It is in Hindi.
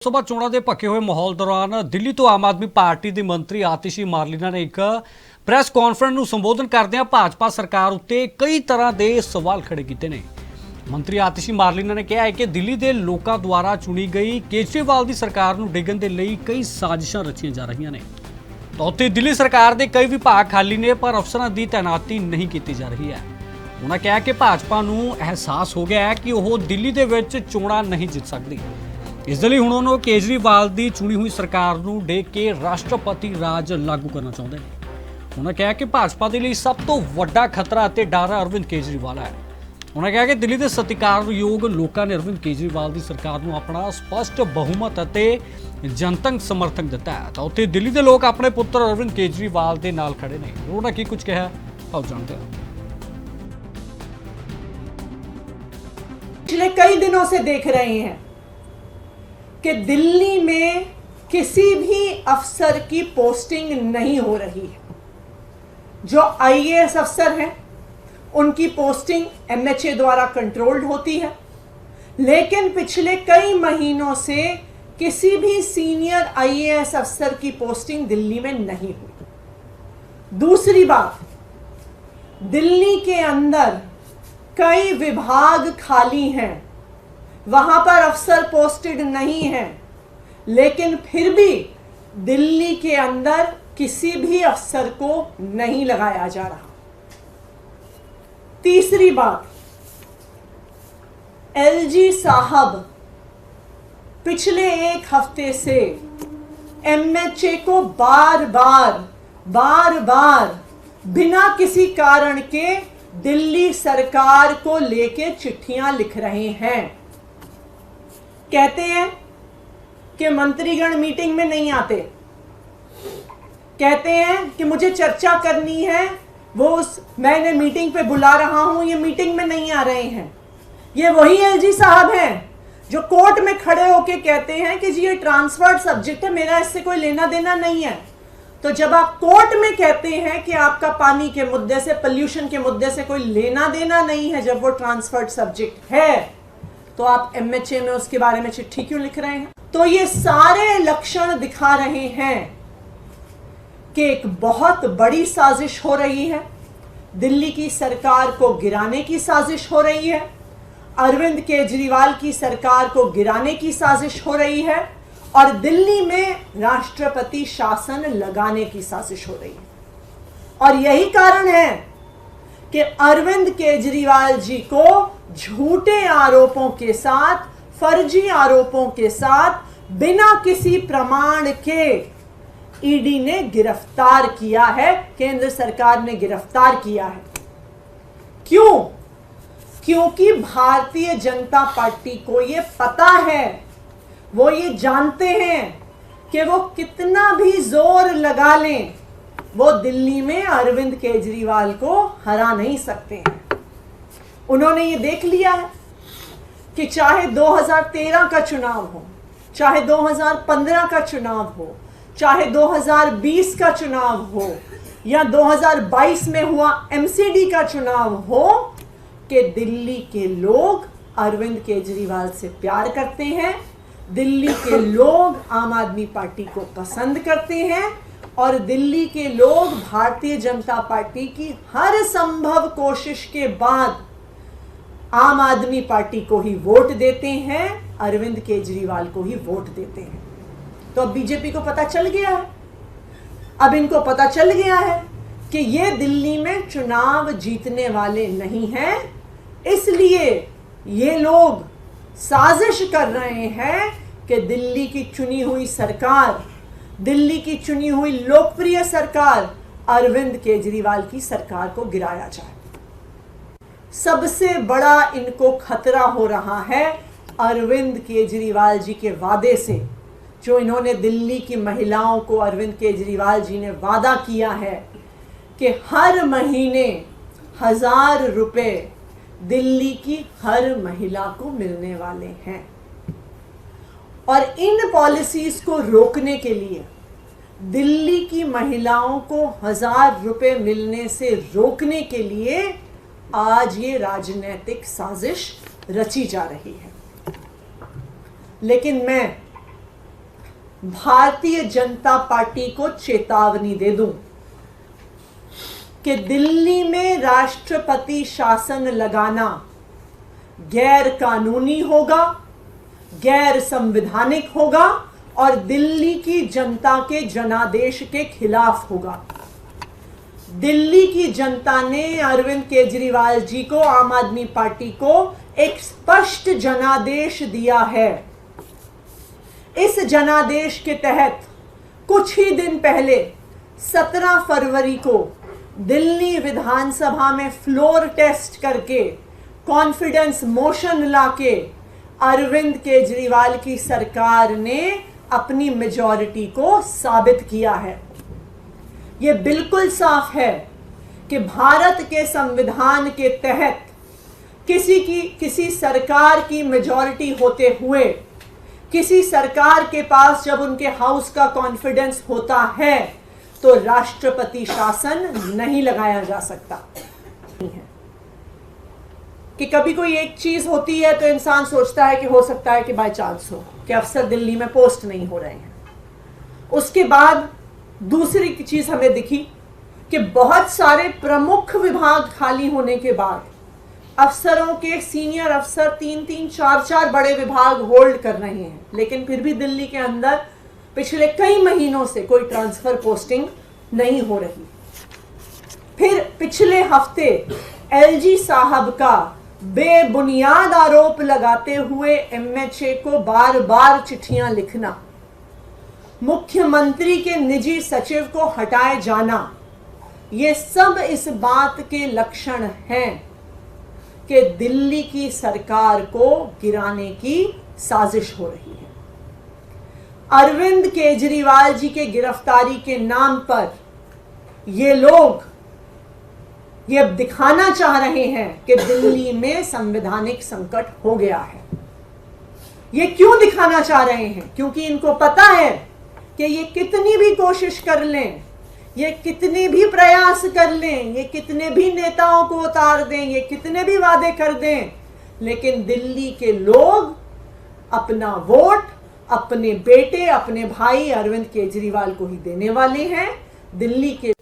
लोकसभा चोणां ਦੇ ਭੱਕੇ ਹੋਏ ਮਾਹੌਲ ਦੌਰਾਨ ਦਿੱਲੀ ਤੋਂ ਆਮ ਆਦਮੀ ਪਾਰਟੀ ਦੀ ਮੰਤਰੀ ਆਤਿਸ਼ੀ ਮਾਰਲੀਨਾ ਨੇ ਇੱਕ ਪ੍ਰੈਸ ਕਾਨਫਰੰਸ ਨੂੰ ਸੰਬੋਧਨ ਕਰਦਿਆਂ ਭਾਜਪਾ ਸਰਕਾਰ ਉੱਤੇ ਕਈ ਤਰ੍ਹਾਂ ਦੇ ਸਵਾਲ ਖੜੇ ਕੀਤੇ ਨੇ। ਮੰਤਰੀ ਆਤਿਸ਼ੀ ਮਾਰਲੀਨਾ ਨੇ ਕਿਹਾ ਹੈ ਕਿ ਦਿੱਲੀ ਦੇ ਲੋਕਾਂ ਦੁਆਰਾ ਚੁਣੀ ਗਈ ਕੇਜਰੀਵਾਲ ਦੀ ਸਰਕਾਰ ਨੂੰ ਡਿੱਗਣ ਦੇ ਲਈ ਕਈ ਸਾਜ਼ਿਸ਼ਾਂ ਰਚੀਆਂ ਜਾ ਰਹੀਆਂ ਨੇ। ਤਾਂ ਉੱਥੇ ਦਿੱਲੀ ਸਰਕਾਰ ਦੇ ਕਈ ਵਿਭਾਗ ਖਾਲੀ ਨੇ ਪਰ ਅਫਸਰਾਂ ਦੀ ਤੈਨਾਤੀ ਨਹੀਂ ਕੀਤੀ ਜਾ ਰਹੀ ਹੈ। ਉਹਨਾਂ ਕਿਹਾ ਕਿ ਭਾਜਪਾ ਨੂੰ ਅਹਿਸਾਸ ਹੋ ਗਿਆ ਹੈ ਕਿ ਉਹ ਦਿੱਲੀ ਦੇ ਵਿੱਚ ਚੋਣਾਂ ਨਹੀਂ ਜਿੱਤ ਸਕਦੀ। इस लिए हुण उन्होंने केजरीवाल की चुनी हुई सरकार को डेक के राष्ट्रपति राज लागू करना चाहते हैं। उन्होंने कहा कि भाजपा के लिए सब तो वड्डा खतरा और डर अरविंद केजरीवाल है। उन्होंने कहा कि दिल्ली के सत्कारयोग लोगों ने अरविंद केजरीवाल की सरकार को अपना स्पष्ट बहुमत और जनतक समर्थन दिता है। तो उत्थे दिल्ली के लोग अपने पुत्र अरविंद केजरीवाल के नाल खड़े ने। उन्होंने की कुछ कहा आओ जानते हैं। पिछले कई दिनों से देख रहे हैं कि दिल्ली में किसी भी अफसर की पोस्टिंग नहीं हो रही है। जो आईएएस अफसर हैं उनकी पोस्टिंग एमएचए द्वारा कंट्रोल्ड होती है, लेकिन पिछले कई महीनों से किसी भी सीनियर आईएएस अफसर की पोस्टिंग दिल्ली में नहीं हुई। दूसरी बात, दिल्ली के अंदर कई विभाग खाली हैं, वहां पर अफसर पोस्टेड नहीं है, लेकिन फिर भी दिल्ली के अंदर किसी भी अफसर को नहीं लगाया जा रहा। तीसरी बात, एलजी साहब पिछले एक हफ्ते से एमएचए को बार बार बिना किसी कारण के दिल्ली सरकार को लेके चिट्ठियां लिख रहे हैं। कहते हैं कि मंत्रीगण मीटिंग में नहीं आते, कहते हैं कि मुझे चर्चा करनी है, मैंने मीटिंग पे बुला रहा हूं, ये मीटिंग में नहीं आ रहे हैं। ये वही एलजी साहब हैं जो कोर्ट में खड़े होके कहते हैं कि जी ये ट्रांसफर्ड सब्जेक्ट है, मेरा इससे कोई लेना देना नहीं है। तो जब आप कोर्ट में कहते हैं कि आपका पानी के मुद्दे से, पोल्यूशन के मुद्दे से कोई लेना देना नहीं है, जब वो ट्रांसफर्ड सब्जेक्ट है, तो आप एमएचए में उसके बारे में चिट्ठी क्यों लिख रहे हैं? तो ये सारे लक्षण दिखा रहे हैं कि एक बहुत बड़ी साजिश हो रही है। दिल्ली की सरकार को गिराने की साजिश हो रही है, अरविंद केजरीवाल की सरकार को गिराने की साजिश हो रही है और दिल्ली में राष्ट्रपति शासन लगाने की साजिश हो रही है। और यही कारण है कि अरविंद केजरीवाल जी को झूठे आरोपों के साथ, फर्जी आरोपों के साथ, बिना किसी प्रमाण के ईडी ने गिरफ्तार किया है, केंद्र सरकार ने गिरफ्तार किया है। क्यों? क्योंकि भारतीय जनता पार्टी को ये पता है, वो ये जानते हैं कि वो कितना भी जोर लगा लें, वो दिल्ली में अरविंद केजरीवाल को हरा नहीं सकते हैं। उन्होंने ये देख लिया है कि चाहे 2013 का चुनाव हो, चाहे 2015 का चुनाव हो, चाहे 2020 का चुनाव हो या 2022 में हुआ एमसीडी का चुनाव हो, कि दिल्ली के लोग अरविंद केजरीवाल से प्यार करते हैं, दिल्ली के लोग आम आदमी पार्टी को पसंद करते हैं और दिल्ली के लोग भारतीय जनता पार्टी की हर संभव कोशिश के बाद आम आदमी पार्टी को ही वोट देते हैं, अरविंद केजरीवाल को ही वोट देते हैं। तो अब बीजेपी को पता चल गया है, अब इनको पता चल गया है कि ये दिल्ली में चुनाव जीतने वाले नहीं हैं, इसलिए ये लोग साजिश कर रहे हैं कि दिल्ली की चुनी हुई सरकार, दिल्ली की चुनी हुई लोकप्रिय सरकार अरविंद केजरीवाल की सरकार को गिराया जाए। सबसे बड़ा इनको खतरा हो रहा है अरविंद केजरीवाल जी के वादे से, जो इन्होंने दिल्ली की महिलाओं को, अरविंद केजरीवाल जी ने वादा किया है कि हर महीने 1000 रुपए दिल्ली की हर महिला को मिलने वाले हैं। और इन पॉलिसीज को रोकने के लिए, दिल्ली की महिलाओं को 1000 रुपए मिलने से रोकने के लिए आज ये राजनीतिक साजिश रची जा रही है। लेकिन मैं भारतीय जनता पार्टी को चेतावनी दे दूं कि दिल्ली में राष्ट्रपति शासन लगाना गैर कानूनी होगा, गैर संवैधानिक होगा और दिल्ली की जनता के जनादेश के खिलाफ होगा। दिल्ली की जनता ने अरविंद केजरीवाल जी को, आम आदमी पार्टी को एक स्पष्ट जनादेश दिया है। इस जनादेश के तहत कुछ ही दिन पहले 17 फरवरी को दिल्ली विधानसभा में फ्लोर टेस्ट करके कॉन्फिडेंस मोशन लाके अरविंद केजरीवाल की सरकार ने अपनी मेजॉरिटी को साबित किया है। यह बिल्कुल साफ है कि भारत के संविधान के तहत किसी सरकार की मेजॉरिटी होते हुए किसी सरकार के पास जब उनके हाउस का कॉन्फिडेंस होता है तो राष्ट्रपति शासन नहीं लगाया जा सकता। कि कभी कोई एक चीज होती है तो इंसान सोचता है कि हो सकता है कि बाय चांस हो कि अफसर दिल्ली में पोस्ट नहीं हो रहे हैं। उसके बाद दूसरी चीज हमें दिखी कि बहुत सारे प्रमुख विभाग खाली होने के बाद अफसरों के सीनियर अफसर 3-3, 4-4 बड़े विभाग होल्ड कर रहे हैं, लेकिन फिर भी दिल्ली के अंदर पिछले कई महीनों से कोई ट्रांसफर पोस्टिंग नहीं हो रही। फिर पिछले हफ्ते एलजी साहब का बेबुनियाद आरोप लगाते हुए एमएचए को बार बार चिट्ठियां लिखना, मुख्यमंत्री के निजी सचिव को हटाए जाना, ये सब इस बात के लक्षण हैं कि दिल्ली की सरकार को गिराने की साजिश हो रही है। अरविंद केजरीवाल जी के गिरफ्तारी के नाम पर ये लोग ये दिखाना चाह रहे हैं कि दिल्ली में संवैधानिक संकट हो गया है। ये क्यों दिखाना चाह रहे हैं? क्योंकि इनको पता है कि ये कितनी भी कोशिश कर लें, ये कितने भी प्रयास कर लें, ये कितने भी नेताओं को उतार दें, ये कितने भी वादे कर दें, लेकिन दिल्ली के लोग अपना वोट अपने बेटे, अपने भाई अरविंद केजरीवाल को ही देने वाले हैं। दिल्ली के